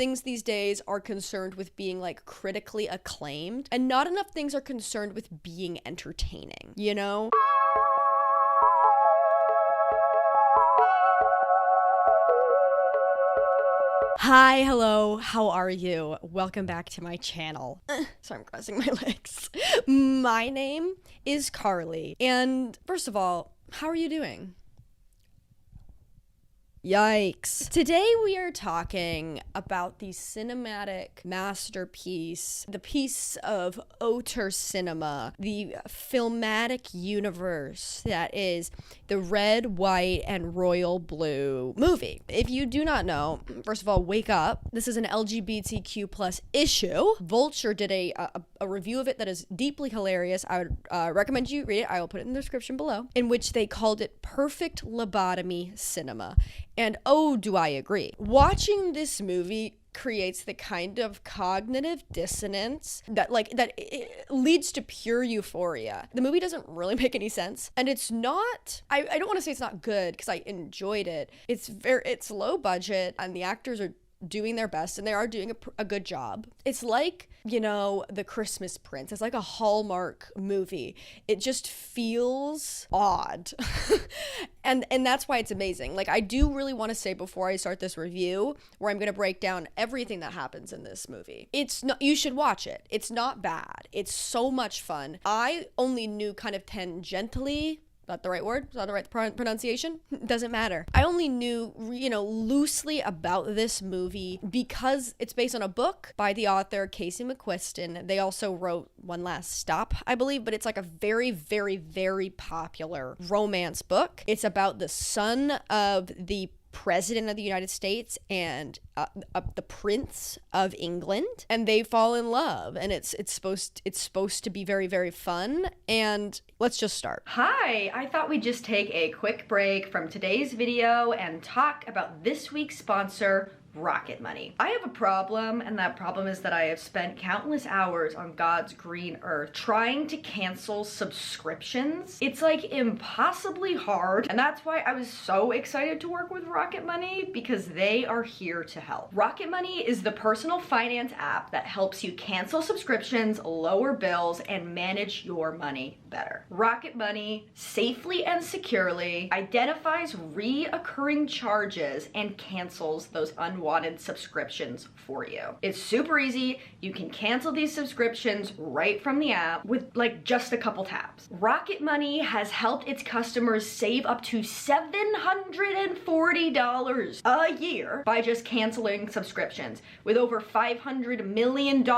things these days are concerned with being like critically acclaimed, and not enough things are concerned with being entertaining, you know? Hi, hello, how are you? Welcome back to my channel. Sorry, I'm crossing my legs. My name is Carly, and first of all, how are you doing? Yikes. Today we are talking about the cinematic masterpiece, the piece of auteur cinema, the filmatic universe that is the red, white, and royal blue movie. If you do not know, first of all, wake up. This is an LGBTQ plus issue. Vulture did a review of it that is deeply hilarious. I would recommend you read it. I will put it in the description below, in which they called it perfect lobotomy cinema. And oh, do I agree. Watching this movie creates the kind of cognitive dissonance that it leads to pure euphoria. The movie doesn't really make any sense, and it's not, I don't want to say it's not good because I enjoyed it. It's low budget, and the actors are doing their best, and they are doing a good job. It's like, you know, The Christmas Prince. It's like a Hallmark movie. It just feels odd. and that's why it's amazing. Like, I do really want to say before I start this review, where I'm going to break down everything that happens in this movie. It's not, you should watch it. It's not bad. It's so much fun. I only knew kind of tangentially, not the right word, not the right pronunciation, doesn't matter. I only knew, loosely about this movie because it's based on a book by the author Casey McQuiston. They also wrote One Last Stop, I believe, but it's like a very, very, very popular romance book. It's about the son of the President of the United States and the Prince of England, and they fall in love, and it's supposed to be very, very fun. And let's just start. Hi, I thought we'd just take a quick break from today's video and talk about this week's sponsor, Rocket Money. I have a problem, and that problem is that I have spent countless hours on God's green earth trying to cancel subscriptions. It's like impossibly hard, and that's why I was so excited to work with Rocket Money, because they are here to help. Rocket Money is the personal finance app that helps you cancel subscriptions, lower bills, and manage your money better. Rocket Money safely and securely identifies reoccurring charges and cancels those unwanted subscriptions for you. It's super easy. You can cancel these subscriptions right from the app with like just a couple taps. Rocket Money has helped its customers save up to $740 a year by just canceling subscriptions, with over $500 million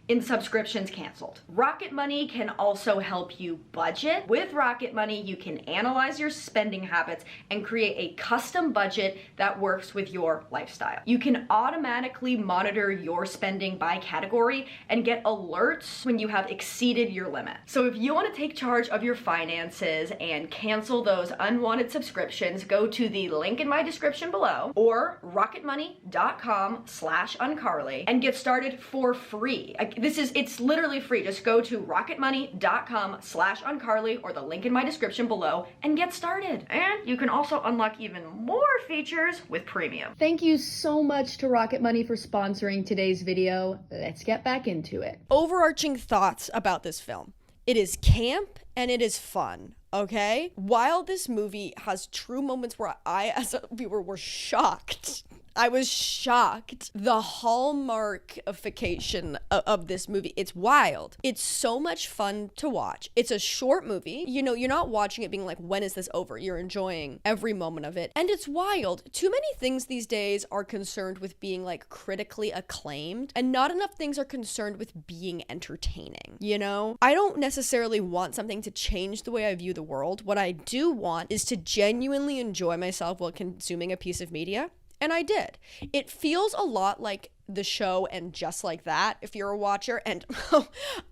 in subscriptions canceled. Rocket Money can also help you budget. With Rocket Money, you can analyze your spending habits and create a custom budget that works with your lifestyle. You can automatically monitor your spending by category and get alerts when you have exceeded your limit. So if you want to take charge of your finances and cancel those unwanted subscriptions, go to the link in my description below or rocketmoney.com/uncarley and get started for free. It's literally free. Just go to rocketmoney.com/uncarley or the link in my description below and get started. And you can also unlock even more features with premium. Thank you so much to Rocket Money for sponsoring today's video. Let's get back into it. Overarching thoughts about this film. It is camp and it is fun. Okay? While this movie has true moments where I, as a viewer, were shocked. I was shocked. The hallmarkification of this movie, it's wild. It's so much fun to watch. It's a short movie. You know, you're not watching it being like, when is this over? You're enjoying every moment of it. And it's wild. Too many things these days are concerned with being like critically acclaimed, and not enough things are concerned with being entertaining, you know? I don't necessarily want something to change the way I view the world. What I do want is to genuinely enjoy myself while consuming a piece of media. And I did. It feels a lot like the show and Just Like That, if you're a watcher, and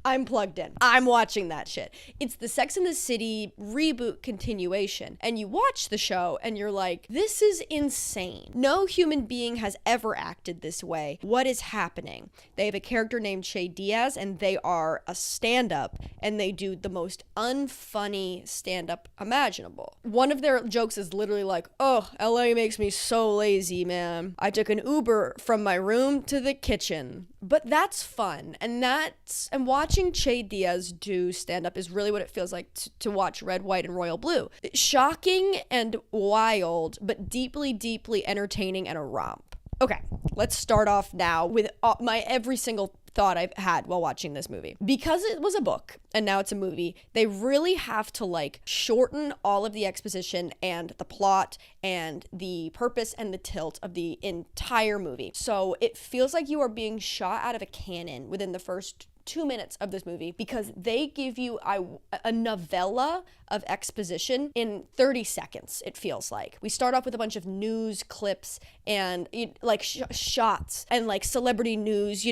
I'm plugged in. I'm watching that shit. It's the Sex and the City reboot continuation, and you watch the show and you're like, this is insane. No human being has ever acted this way. What is happening? They have a character named Che Diaz, and they are a stand-up, and they do the most unfunny stand-up imaginable. One of their jokes is literally like, oh, LA makes me so lazy, man. I took an Uber from my room to the kitchen. But that's fun, and watching Che Diaz do stand-up is really what it feels like to watch Red, White, and Royal Blue. Shocking and wild, but deeply, deeply entertaining and a romp. Okay, let's start off now with my every single thought I've had while watching this movie. Because it was a book and now it's a movie, they really have to like shorten all of the exposition and the plot and the purpose and the tilt of the entire movie. So it feels like you are being shot out of a cannon within the first 2 minutes of this movie, because they give you a novella of exposition in 30 seconds, it feels like. We start off with a bunch of news clips and like shots and like celebrity news,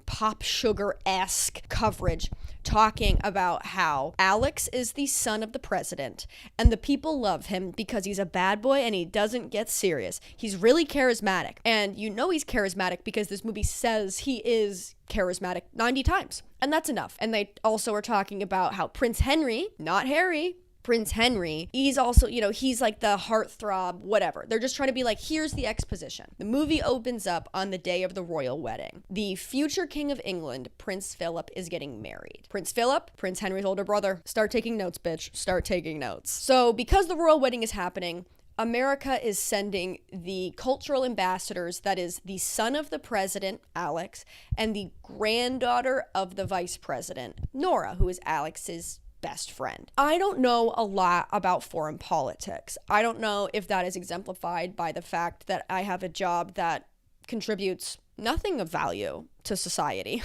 pop sugar-esque coverage, talking about how Alex is the son of the president and the people love him because he's a bad boy and he doesn't get serious. He's really charismatic, and he's charismatic because this movie says he is charismatic 90 times, and that's enough. And they also are talking about how Prince Henry, not Harry, Prince Henry, he's also, he's like the heartthrob, whatever. They're just trying to be like, here's the exposition. The movie opens up on the day of the royal wedding. The future king of England, Prince Philip, is getting married. Prince Philip, Prince Henry's older brother. Start taking notes, bitch. Start taking notes. So because the royal wedding is happening, America is sending the cultural ambassadors, that is the son of the president, Alex, and the granddaughter of the vice president, Nora, who is Alex's best friend. I don't know a lot about foreign politics. I don't know if that is exemplified by the fact that I have a job that contributes nothing of value to society.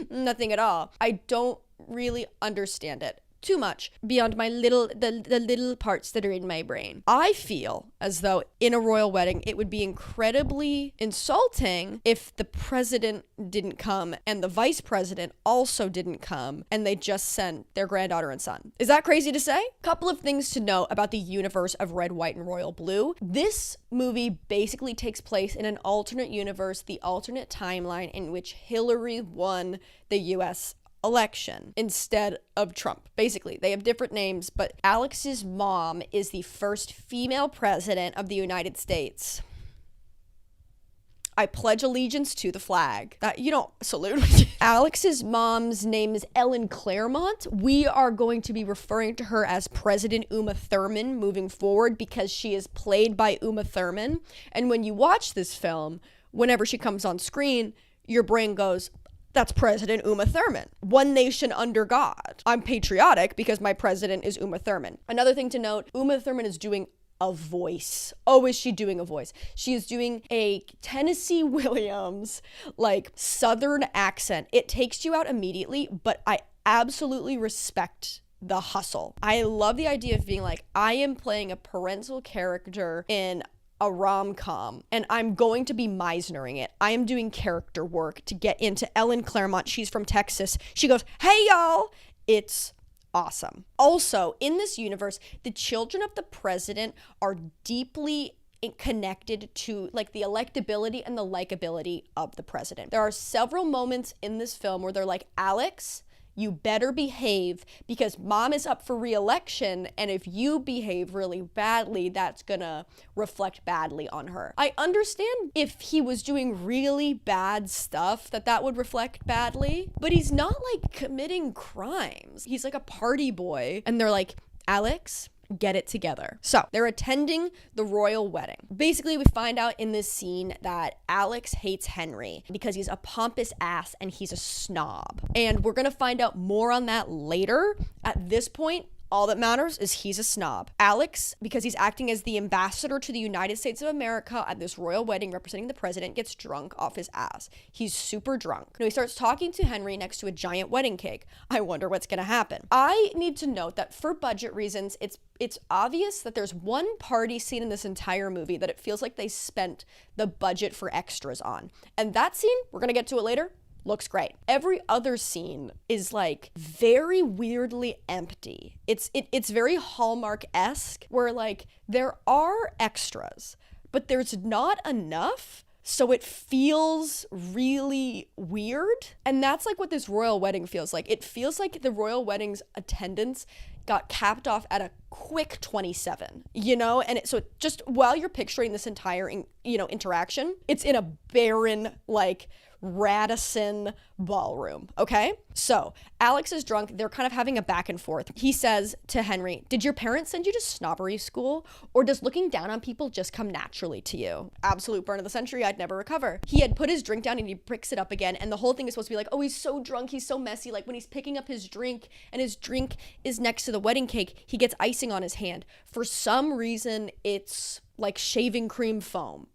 Nothing at all. I don't really understand it too much beyond my the little parts that are in my brain. I feel as though in a royal wedding it would be incredibly insulting if the president didn't come and the vice president also didn't come and they just sent their granddaughter and son. Is that crazy to say? Couple of things to know about the universe of Red, White, and Royal Blue. This movie basically takes place in an alternate universe, the alternate timeline in which Hillary won the US election instead of Trump. Basically, they have different names, but Alex's mom is the first female president of the United States. I pledge allegiance to the flag. You don't salute. Alex's mom's name is Ellen Claremont. We are going to be referring to her as President Uma Thurman moving forward because she is played by Uma Thurman. And when you watch this film, whenever she comes on screen, your brain goes, that's President Uma Thurman. One nation under God. I'm patriotic because my president is Uma Thurman. Another thing to note, Uma Thurman is doing a voice. Oh, is she doing a voice? She is doing a Tennessee Williams, like Southern accent. It takes you out immediately, but I absolutely respect the hustle. I love the idea of being like, I am playing a parental character in a rom-com and I'm going to be Meisnering it. I am doing character work to get into Ellen Claremont. She's from Texas. She goes, hey y'all. It's awesome. Also, in this universe, the children of the president are deeply connected to like the electability and the likability of the president. There are several moments in this film where they're like, Alex, you better behave because mom is up for re-election, and if you behave really badly, that's gonna reflect badly on her. I understand if he was doing really bad stuff that would reflect badly, but he's not like committing crimes. He's like a party boy, and they're like, Alex, get it together. So they're attending the royal wedding. Basically, we find out in this scene that Alex hates Henry because he's a pompous ass and he's a snob. And we're gonna find out more on that later. At this point, All that matters is he's a snob. Alex, because he's acting as the ambassador to the United States of America at this royal wedding representing the president, gets drunk off his ass. He's super drunk. He starts talking to Henry next to a giant wedding cake. I wonder what's gonna happen. I need to note that for budget reasons, it's obvious that there's one party scene in this entire movie that it feels like they spent the budget for extras on. And that scene, we're gonna get to it later, looks great. Every other scene is like very weirdly empty. It's very Hallmark-esque, where like there are extras, but there's not enough, so it feels really weird. And that's like what this royal wedding feels like. It feels like the royal wedding's attendance got capped off at a quick 27, you know? And so just while you're picturing this entire, interaction, it's in a barren, like, Radisson ballroom, okay? So Alex is drunk. They're kind of having a back and forth. He says to Henry, did your parents send you to snobbery school? Or does looking down on people just come naturally to you? Absolute burn of the century. I'd never recover. He had put his drink down and he picks it up again. And the whole thing is supposed to be like, oh, he's so drunk. He's so messy. Like when he's picking up his drink and his drink is next to the wedding cake, he gets icing on his hand. For some reason, it's like shaving cream foam.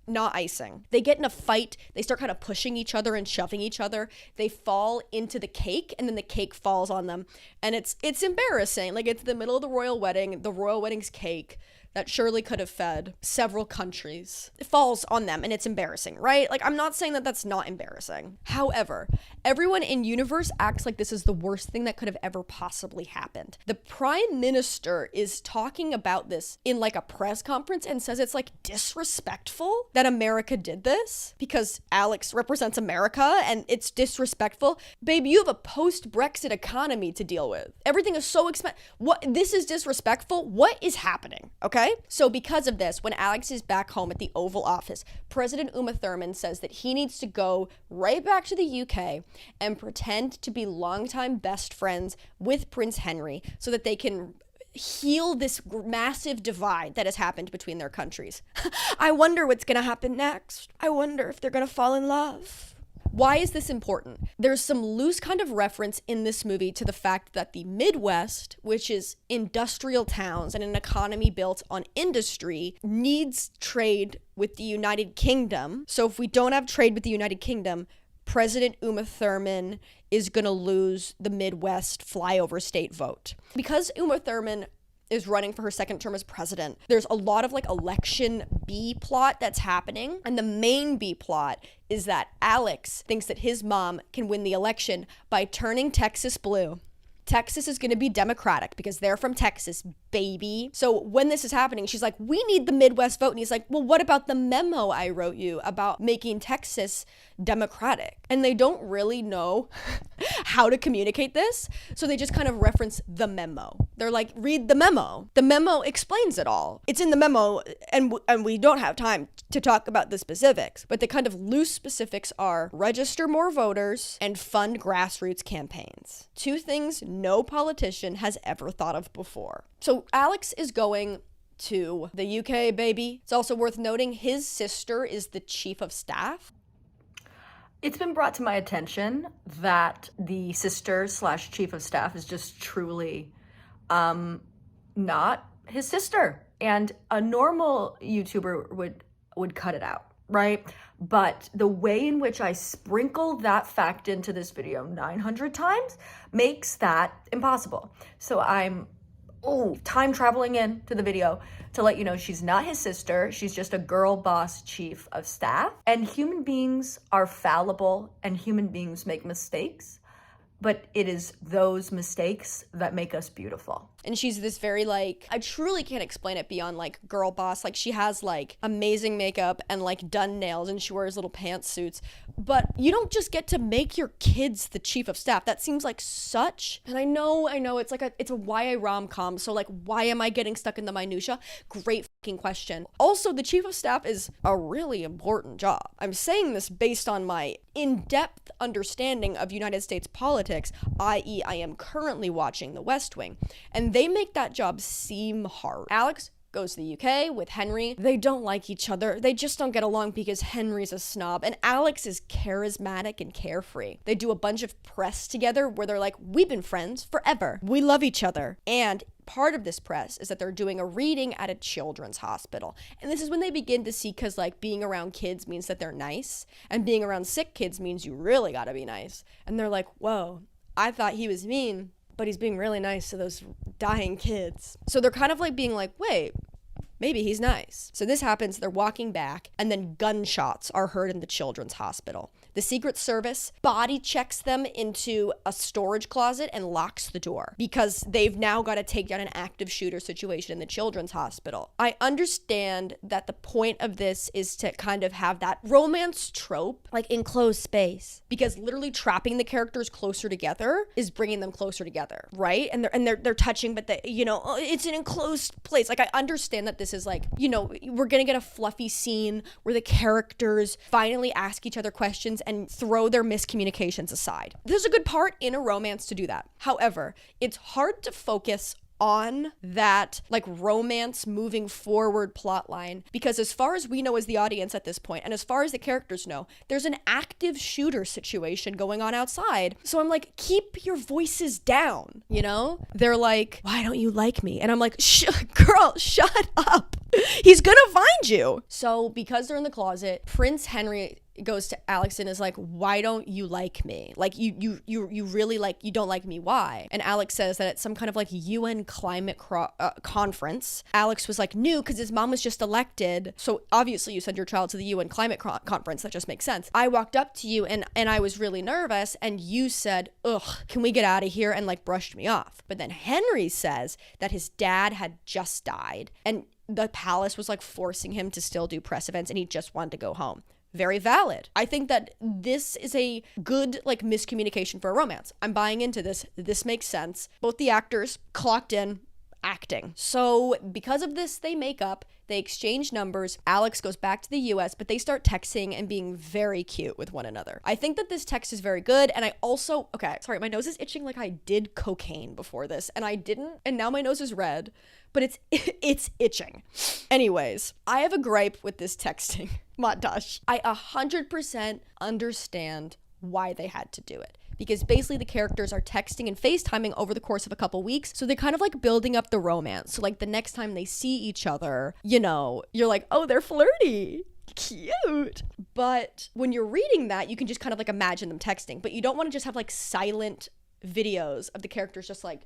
Not icing. They get in a fight. They start kind of pushing each other and shoving each other. They fall into the cake and then the cake falls on them. And it's embarrassing. Like it's the middle of the royal wedding's cake that surely could have fed several countries. It falls on them and it's embarrassing, right? Like I'm not saying that that's not embarrassing. However, everyone in universe acts like this is the worst thing that could have ever possibly happened. The prime minister is talking about this in like a press conference and says it's like disrespectful that America did this because Alex represents America and it's disrespectful. Babe, you have a post-Brexit economy to deal with. Everything is so expensive. This is disrespectful. What is happening? Okay? So because of this, when Alex is back home at the Oval Office, President Uma Thurman says that he needs to go right back to the UK and pretend to be longtime best friends with Prince Henry so that they can heal this massive divide that has happened between their countries. I wonder what's gonna happen next. I wonder if they're gonna fall in love. Why is this important? There's some loose kind of reference in this movie to the fact that the Midwest, which is industrial towns and an economy built on industry, needs trade with the United Kingdom. So if we don't have trade with the United Kingdom, President Uma Thurman is going to lose the Midwest flyover state vote. Because Uma Thurman is running for her second term as president, there's a lot of like election B plot that's happening. And the main B plot is that Alex thinks that his mom can win the election by turning Texas blue. Texas is going to be Democratic because they're from Texas, baby. So when this is happening, she's like, we need the Midwest vote. And he's like, well, what about the memo I wrote you about making Texas Democratic? And they don't really know how to communicate this. So they just kind of reference the memo. They're like, read the memo. The memo explains it all. It's in the memo and we don't have time to talk about the specifics. But the kind of loose specifics are register more voters and fund grassroots campaigns. Two things no politician has ever thought of before. So Alex is going to the UK, baby. It's also worth noting his sister is the chief of staff. It's been brought to my attention that the sister / chief of staff is just truly not his sister. And a normal YouTuber would cut it out, right? But the way in which I sprinkle that fact into this video 900 times makes that impossible. So I'm time traveling into the video to let you know she's not his sister. She's just a girl boss chief of staff. And human beings are fallible and human beings make mistakes. But it is those mistakes that make us beautiful. And she's this very like, I truly can't explain it beyond like girl boss. Like she has like amazing makeup and like done nails and she wears little pantsuits. But you don't just get to make your kids the chief of staff. That seems like such, and I know it's like it's a YA rom-com. So like, why am I getting stuck in the minutia? Great fucking question. Also, the chief of staff is a really important job. I'm saying this based on my in-depth understanding of United States politics, i.e. I am currently watching The West Wing, and they make that job seem hard. Alex goes to the UK with Henry. They don't like each other. They just don't get along because Henry's a snob and Alex is charismatic and carefree. They do a bunch of press together where they're like, we've been friends forever. We love each other. And part of this press is that they're doing a reading at a children's hospital. And this is when they begin to see, because like being around kids means that they're nice and being around sick kids means you really gotta be nice. And they're like, whoa, I thought he was mean, but he's being really nice to those dying kids. So they're kind of like being like, wait, maybe he's nice. So this happens, they're walking back, and then gunshots are heard in the children's hospital. The Secret Service body checks them into a storage closet and locks the door because they've now got to take down an active shooter situation in the children's hospital. I understand that the point of this is to kind of have that romance trope, like enclosed space, because literally trapping the characters closer together is bringing them closer together, right? And they're touching, but it's an enclosed place. Like, I understand that this is like, we're gonna get a fluffy scene where the characters finally ask each other questions and throw their miscommunications aside. There's a good part in a romance to do that. However, it's hard to focus on that like romance moving forward plot line because as far as we know as the audience at this point, and as far as the characters know, there's an active shooter situation going on outside. So I'm like, keep your voices down, They're like, why don't you like me? And I'm like, girl, shut up. He's gonna find you. So because they're in the closet, Prince Henry goes to Alex and is like, why don't you like me? Like, you really you don't like me, why? And Alex says that at some kind of like UN climate conference, Alex was like, new, because his mom was just elected. So obviously you send your child to the UN climate conference. That just makes sense. I walked up to you and I was really nervous and you said, ugh, can we get out of here? And like brushed me off. But then Henry says that his dad had just died and the palace was like forcing him to still do press events and he just wanted to go home. Very valid. I think that this is a good like miscommunication for a romance. I'm buying into this. This makes sense. Both the actors clocked in acting. So because of this, they make up, they exchange numbers. Alex goes back to the US, but they start texting and being very cute with one another. I think that this text is very good. And I also, my nose is itching like I did cocaine before this and I didn't. And now my nose is red, but it's itching. Anyways, I have a gripe with this texting montage. I 100% understand why they had to do it. Because basically the characters are texting and FaceTiming over the course of a couple weeks. So they're kind of like building up the romance. So like the next time they see each other, you're like, oh, they're flirty. Cute. But when you're reading that, you can just kind of like imagine them texting. But you don't want to just have like silent videos of the characters just like,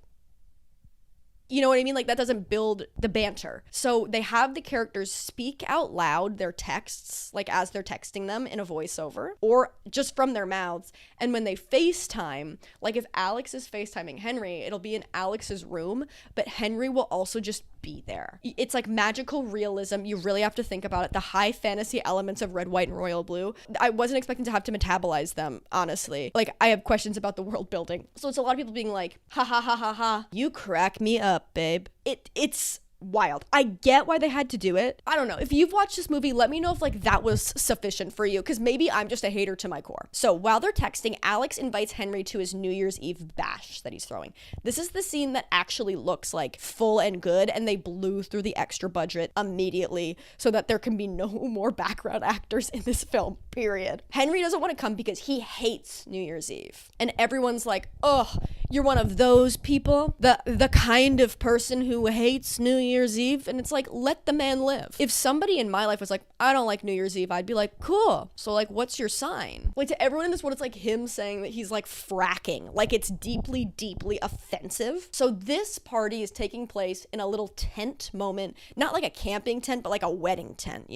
you know what I mean? Like that doesn't build the banter. So they have the characters speak out loud their texts, like as they're texting them in a voiceover or just from their mouths. And when they FaceTime, like if Alex is FaceTiming Henry, it'll be in Alex's room, but Henry will also just be there. It's like magical realism. You really have to think about it. The high fantasy elements of red, white, and royal blue. I wasn't expecting to have to metabolize them, honestly. Like I have questions about the world building. So it's a lot of people being like, ha ha ha ha ha, you crack me up, babe. It's wild. I get why they had to do it. I don't know. If you've watched this movie, let me know if like that was sufficient for you, because maybe I'm just a hater to my core. So while they're texting, Alex invites Henry to his New Year's Eve bash that he's throwing. This is the scene that actually looks like full and good, and they blew through the extra budget immediately so that there can be no more background actors in this film, period. Henry doesn't want to come because he hates New Year's Eve. And everyone's like, oh, you're one of those people, the kind of person who hates New Year's Eve. And it's like, let the man live. If somebody in my life was like, I don't like New Year's Eve, I'd be like, cool. So like, what's your sign? Like to everyone in this world, it's like him saying that he's like fracking. Like it's deeply, deeply offensive. So this party is taking place in a little tent moment, not like a camping tent, but like a wedding tent,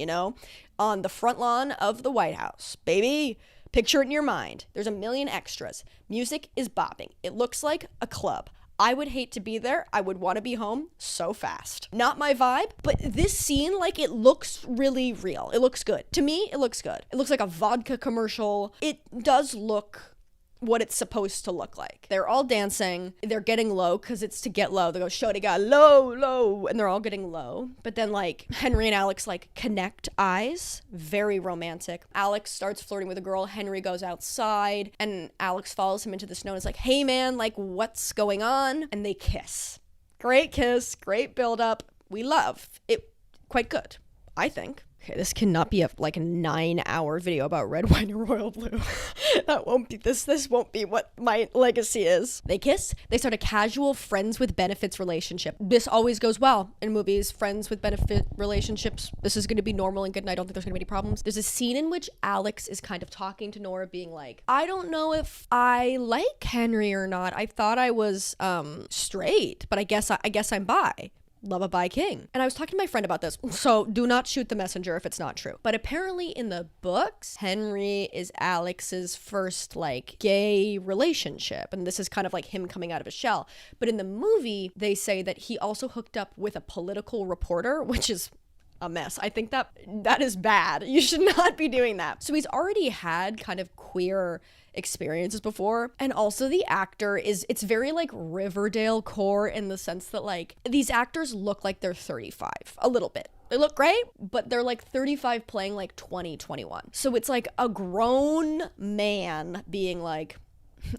on the front lawn of the White House, baby. Picture it in your mind. There's a million extras. Music is bopping. It looks like a club. I would hate to be there. I would want to be home so fast. Not my vibe, but this scene, like it looks really real. It looks good. To me, it looks good. It looks like a vodka commercial. It does look what it's supposed to look like. They're all dancing. They're getting low because it's to get low. They go, shorty got low, low, and they're all getting low. But then like Henry and Alex like connect eyes. Very romantic. Alex starts flirting with a girl. Henry goes outside and Alex follows him into the snow and is like, hey man, like what's going on? And they kiss. Great kiss, great build up. we love. It quite good, I think. Okay, this cannot be a 9-hour video about red wine and royal blue. That won't be this won't be what my legacy is. They kiss. They start a casual friends with benefits relationship. This always goes well in movies. Friends with benefit relationships. This is going to be normal and good, and I don't think there's going to be any problems. There's a scene in which Alex is kind of talking to Nora, being like, I don't know if I like Henry or not. I thought I was straight, but I guess I'm bi. Love a bi king. And I was talking to my friend about this, so do not shoot the messenger if it's not true. But apparently in the books, Henry is Alex's first gay relationship, and this is kind of like him coming out of his shell. But in the movie, they say that he also hooked up with a political reporter, which is a mess. I think that is bad. You should not be doing that. So he's already had kind of queer experiences before, and also the actor it's very Riverdale core in the sense that these actors look like they're 35 a little bit. They look great, but they're 35 playing 20, 21. So it's a grown man being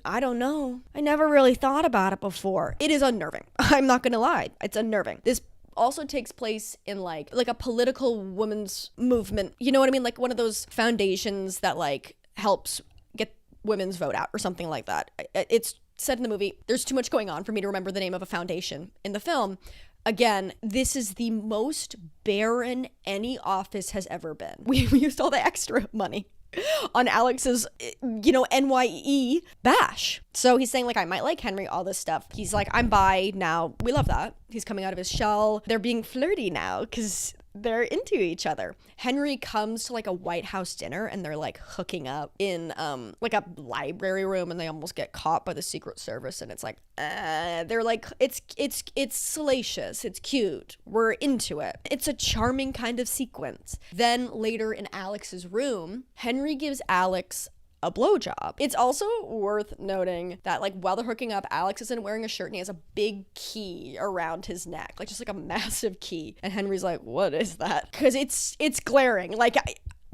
I don't know. I never really thought about it before. It is unnerving. I'm not gonna lie. It's unnerving. This also takes place in a political women's movement. You know what I mean? One of those foundations that helps get women's vote out or something like that. It's said in the movie. There's too much going on for me to remember the name of a foundation in the film. Again, this is the most barren any office has ever been. We used all the extra money on Alex's, NYE bash. So he's saying I might like Henry, all this stuff. He's I'm bi now. We love that. He's coming out of his shell. They're being flirty now because they're into each other. Henry comes to a White House dinner, and they're hooking up in a library room, and they almost get caught by the Secret Service, and it's they're it's salacious, it's cute, we're into it. It's a charming kind of sequence. Then later in Alex's room, Henry gives Alex a blowjob. It's also worth noting that while they're hooking up, Alex isn't wearing a shirt and he has a big key around his neck, just a massive key. And Henry's what is that? Because it's glaring.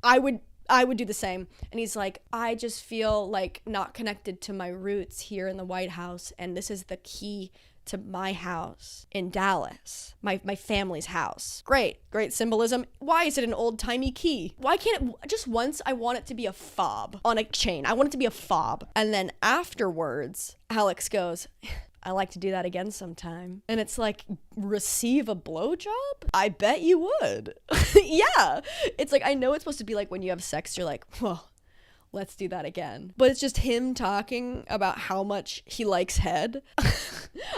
I would do the same. And he's I just feel not connected to my roots here in the White House, and this is the key to my house in Dallas, my family's house. Great symbolism. Why is it an old-timey key? Why can't it, just once I want it to be a fob on a chain. I want it to be a fob. And then afterwards, Alex goes, I like to do that again sometime. And it's receive a blowjob? I bet you would. Yeah. It's I know it's supposed to be when you have sex, you're well, let's do that again. But it's just him talking about how much he likes head.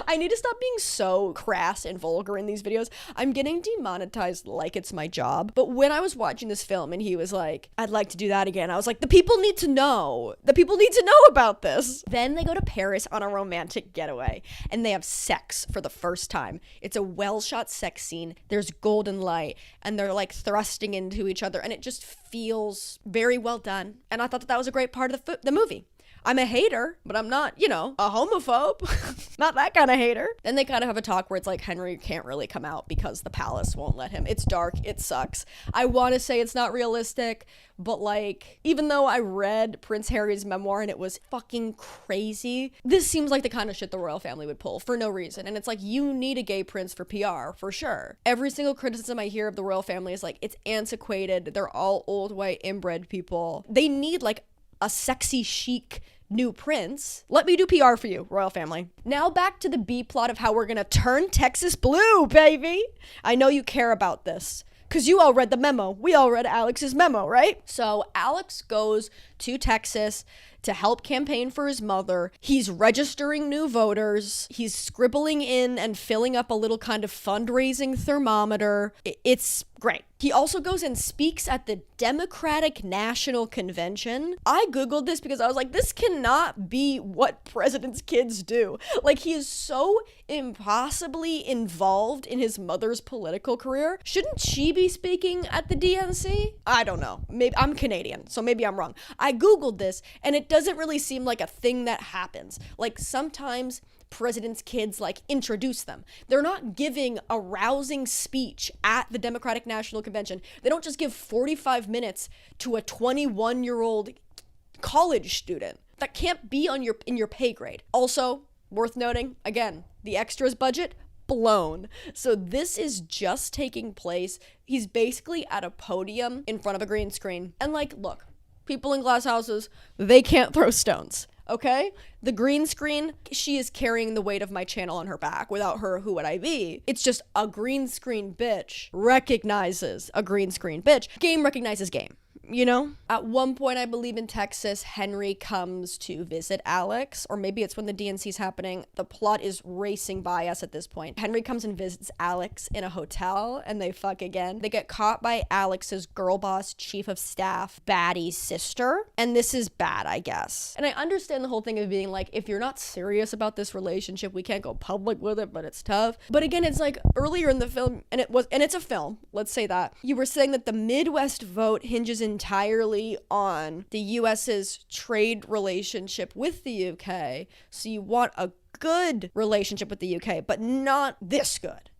I need to stop being so crass and vulgar in these videos. I'm getting demonetized like it's my job. But when I was watching this film and he was I'd like to do that again, I was the people need to know. The people need to know about this. Then they go to Paris on a romantic getaway, and they have sex for the first time. It's a well-shot sex scene. There's golden light, and they're thrusting into each other, and it just feels very well done. And I thought that was a great part of the movie. I'm a hater, but I'm not, a homophobe. Not that kind of hater. Then they kind of have a talk where it's Henry can't really come out because the palace won't let him. It's dark. It sucks. I want to say it's not realistic, but even though I read Prince Harry's memoir and it was fucking crazy, this seems like the kind of shit the royal family would pull for no reason. And it's you need a gay prince for PR, for sure. Every single criticism I hear of the royal family is it's antiquated. They're all old, white, inbred people. They need a sexy, chic new prince. Let me do PR for you, royal family. Now back to the B plot of how we're gonna turn Texas blue, baby. I know you care about this, because you all read the memo. We all read Alex's memo, right? So Alex goes to Texas to help campaign for his mother. He's registering new voters. He's scribbling in and filling up a little kind of fundraising thermometer. It's great. He also goes and speaks at the Democratic National Convention. I Googled this because I was this cannot be what presidents' kids do. He is so impossibly involved in his mother's political career. Shouldn't she be speaking at the DNC? I don't know. Maybe I'm Canadian, so maybe I'm wrong. I Googled this, and it doesn't really seem like a thing that happens. Sometimes presidents' kids introduce them. They're not giving a rousing speech at the Democratic National Convention. They don't just give 45 minutes to a 21-year-old college student. That can't be in your pay grade. Also, worth noting, again, the extras budget, blown. So this is just taking place. He's basically at a podium in front of a green screen. And like, look, people in glass houses, they can't throw stones. Okay? The green screen, she is carrying the weight of my channel on her back. Without her, who would I be? It's just a green screen bitch recognizes a green screen bitch. Game recognizes game. You know? At one point, I believe in Texas, Henry comes to visit Alex, or maybe it's when the DNC's happening. The plot is racing by us at this point. Henry comes and visits Alex in a hotel, and they fuck again. They get caught by Alex's girl boss, chief of staff, baddie's sister, and this is bad, I guess. And I understand the whole thing of being like, if you're not serious about this relationship, we can't go public with it, but it's tough. But again, it's like earlier in the film, and it's a film, let's say that, you were saying that the Midwest vote hinges entirely on the US's trade relationship with the UK. So you want a good relationship with the UK, but not this good.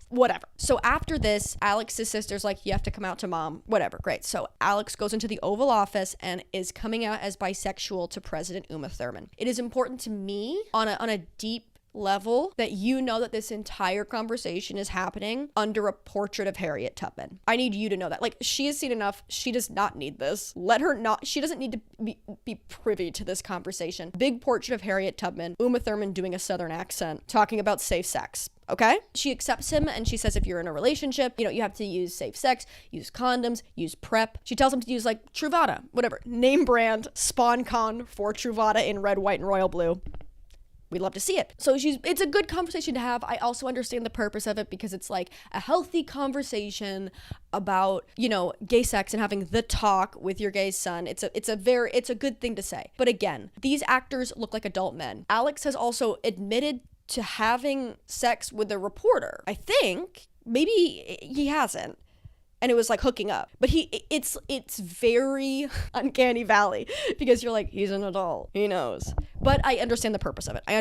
Whatever. So after this, Alex's sister's like, you have to come out to mom. Whatever. Great. So Alex goes into the Oval Office and is coming out as bisexual to President Uma Thurman. It is important to me on a deep level that you know that this entire conversation is happening under a portrait of Harriet Tubman. I need you to know that. Like, she has seen enough. She does not need this. Let her not. She doesn't need to be privy to this conversation. Big portrait of Harriet Tubman, Uma Thurman doing a Southern accent, talking about safe sex. Okay? She accepts him and she says if you're in a relationship, you have to use safe sex, use condoms, use PrEP. She tells him to use like Truvada, whatever. Name brand, SpawnCon for Truvada in red, white, and royal blue. We'd love to see it. So it's a good conversation to have. I also understand the purpose of it because it's like a healthy conversation about, gay sex and having the talk with your gay son. It's a good thing to say. But again, these actors look like adult men. Alex has also admitted to having sex with a reporter. I think maybe he hasn't. And it was like hooking up. But it's very uncanny valley because you're like, he's an adult. He knows. But I understand the purpose of it. I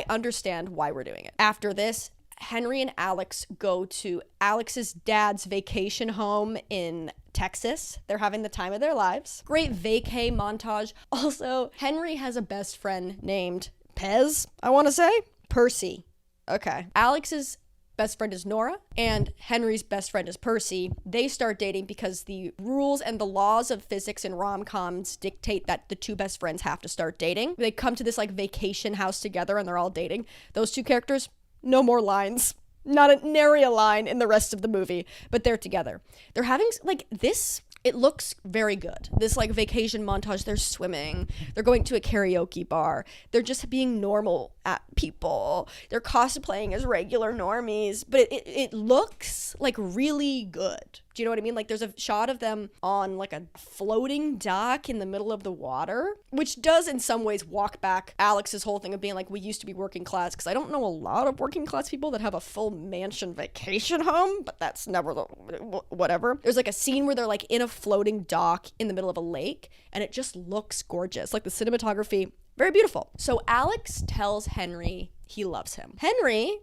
understand why we're doing it. After this, Henry and Alex go to Alex's dad's vacation home in Texas. They're having the time of their lives. Great vacay montage. Also, Henry has a best friend named Pez, I want to say. Percy. Okay. Alex's best friend is Nora, and Henry's best friend is Percy. They start dating because the rules and the laws of physics and rom-coms dictate that the two best friends have to start dating. They come to this like vacation house together and they're all dating. Those two characters, no more lines. Not a nary a line in the rest of the movie, but they're together. They're having like this. It looks very good. This like vacation montage, they're swimming, they're going to a karaoke bar, they're just being normal at people, they're cosplaying as regular normies, but it looks like really good. Do you know what I mean? Like there's a shot of them on like a floating dock in the middle of the water, which does in some ways walk back Alex's whole thing of being like, we used to be working class, because I don't know a lot of working class people that have a full mansion vacation home, but that's never whatever. There's like a scene where they're like in a floating dock in the middle of a lake, and it just looks gorgeous. Like the cinematography, very beautiful. So Alex tells Henry he loves him. Henry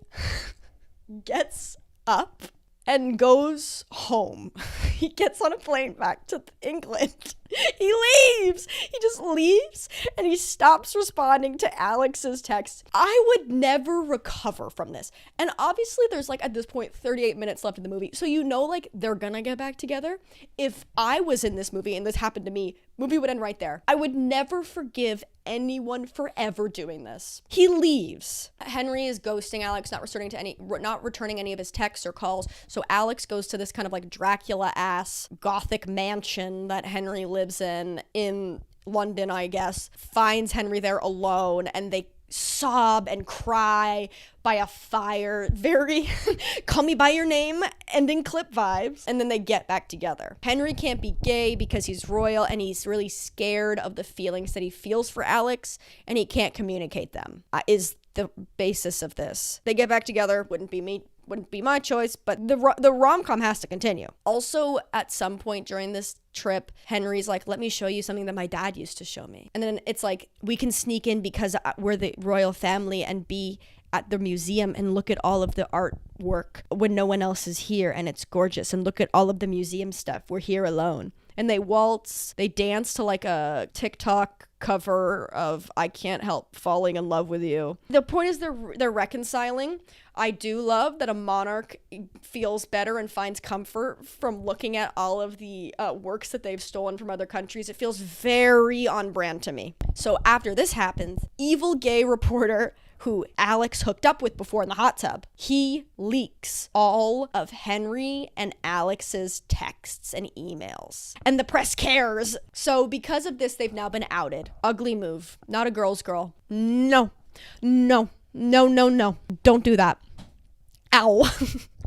gets up and goes home. He gets on a plane back to England. He leaves. He just leaves and he stops responding to Alex's text. I would never recover from this. And obviously there's like at this point 38 minutes left in the movie. So like they're gonna get back together. If I was in this movie and this happened to me, movie would end right there. I would never forgive anyone for ever doing this. He leaves. Henry is ghosting Alex, not returning any of his texts or calls. So Alex goes to this kind of like Dracula-ass gothic mansion that Henry lives in London, I guess, finds Henry there alone, and they sob and cry by a fire. Very Call Me By Your Name ending clip vibes. And then they get back together. Henry can't be gay because he's royal and he's really scared of the feelings that he feels for Alex, and he can't communicate them, is the basis of this. They get back together. Wouldn't be my choice, but the rom-com has to continue. Also, at some point during this trip, Henry's like, let me show you something that my dad used to show me. And then it's like, we can sneak in because we're the royal family and be at the museum and look at all of the artwork when no one else is here, and it's gorgeous, and look at all of the museum stuff. We're here alone. And they waltz, they dance to like a TikTok cover of I Can't Help Falling in Love with You. The point is they're reconciling. I do love that a monarch feels better and finds comfort from looking at all of the works that they've stolen from other countries. It feels very on brand to me. So after this happens, evil gay reporter who Alex hooked up with before in the hot tub, he leaks all of Henry and Alex's texts and emails. And the press cares. So because of this, they've now been outed. Ugly move. Not a girl's girl. No. No. No, no, no. Don't do that. Ow.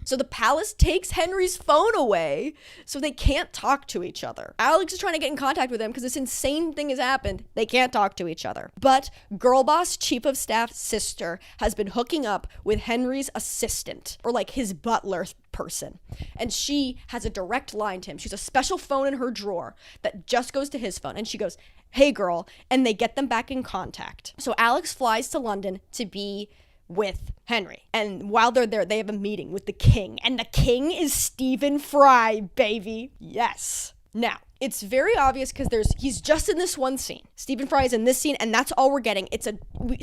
So the palace takes Henry's phone away so they can't talk to each other. Alex is trying to get in contact with him because this insane thing has happened. They can't talk to each other. But girl boss chief of staff's sister has been hooking up with Henry's assistant, or like his butler person. And she has a direct line to him. She's a special phone in her drawer that just goes to his phone. And she goes, "Hey girl," and they get them back in contact. So Alex flies to London to be with Henry. And while they're there, they have a meeting with the king. And the king is Stephen Fry, baby. Yes. Now, it's very obvious because he's just in this one scene. Stephen Fry is in this scene, and that's all we're getting.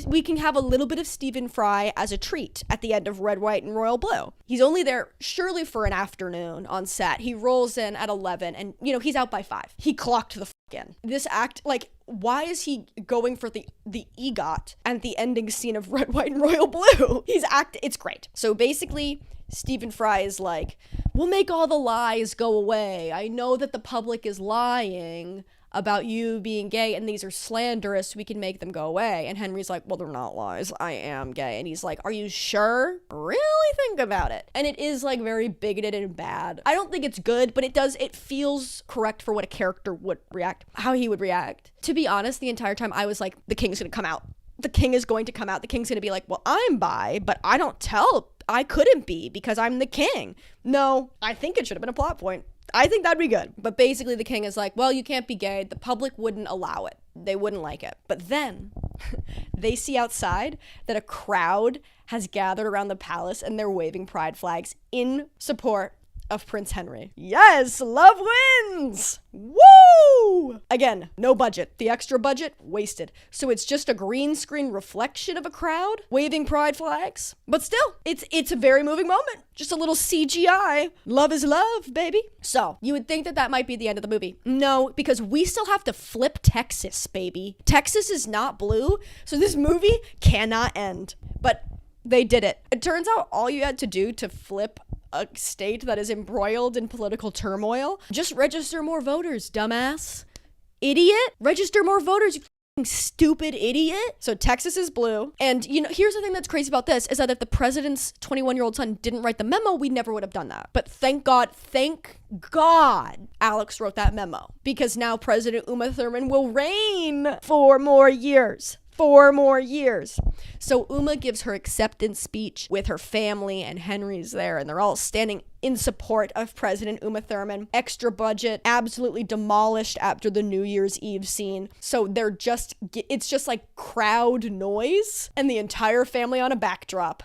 We can have a little bit of Stephen Fry as a treat at the end of Red, White, and Royal Blue. He's only there surely for an afternoon on set. He rolls in at 11, and he's out by 5. He clocked the in. This act, like, why is he going for the EGOT and the ending scene of Red, White, and Royal Blue? It's great. So basically, Stephen Fry is like, we'll make all the lies go away. I know that the public is lying about you being gay and these are slanderous. We can make them go away. And Henry's like, well, they're not lies. I am gay. And he's like, are you sure? Really think about it. And it is like very bigoted and bad. I don't think it's good, but it feels correct for what a character would react, how he would react. To be honest, the entire time I was like, the king's gonna come out. The king is going to come out. The king's gonna be like, well, I'm bi, but I couldn't be because I'm the king. No, I think it should have been a plot point. I think that'd be good. But basically the king is like, well, you can't be gay. The public wouldn't allow it. They wouldn't like it. But then they see outside that a crowd has gathered around the palace and they're waving pride flags in support of Prince Henry. Yes, love wins! Woo! Again, no budget. The extra budget, wasted. So it's just a green screen reflection of a crowd waving pride flags. But still, it's a very moving moment. Just a little CGI. Love is love, baby. So, you would think that might be the end of the movie. No, because we still have to flip Texas, baby. Texas is not blue, so this movie cannot end. But they did it. It turns out all you had to do to flip a state that is embroiled in political turmoil, just register more voters, dumbass. Idiot. Register more voters, you f***ing stupid idiot. So Texas is blue. And, here's the thing that's crazy about this is that if the president's 21-year-old son didn't write the memo, we never would have done that. But thank God, Alex wrote that memo. Because now President Uma Thurman will reign 4 more years. 4 more years. So Uma gives her acceptance speech with her family and Henry's there and they're all standing in support of President Uma Thurman. Extra budget, absolutely demolished after the New Year's Eve scene. So it's just like crowd noise and the entire family on a backdrop.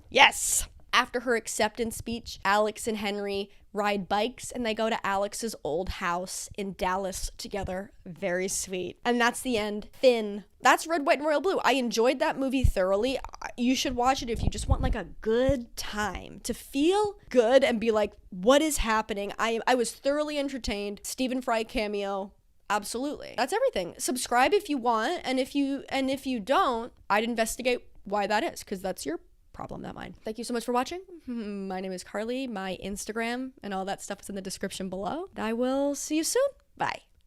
Yes. After her acceptance speech, Alex and Henry ride bikes and they go to Alex's old house in Dallas together. Very sweet. And that's the end. Finn. That's Red, White, and Royal Blue. I enjoyed that movie thoroughly. You should watch it if you just want like a good time to feel good and be like, what is happening? I was thoroughly entertained. Stephen Fry cameo. Absolutely. That's everything. Subscribe if you want. And if you don't, I'd investigate why that is, because that's your problem, not mine. Thank you so much for watching. My name is Carly. My Instagram and all that stuff is in the description below. I will see you soon. Bye.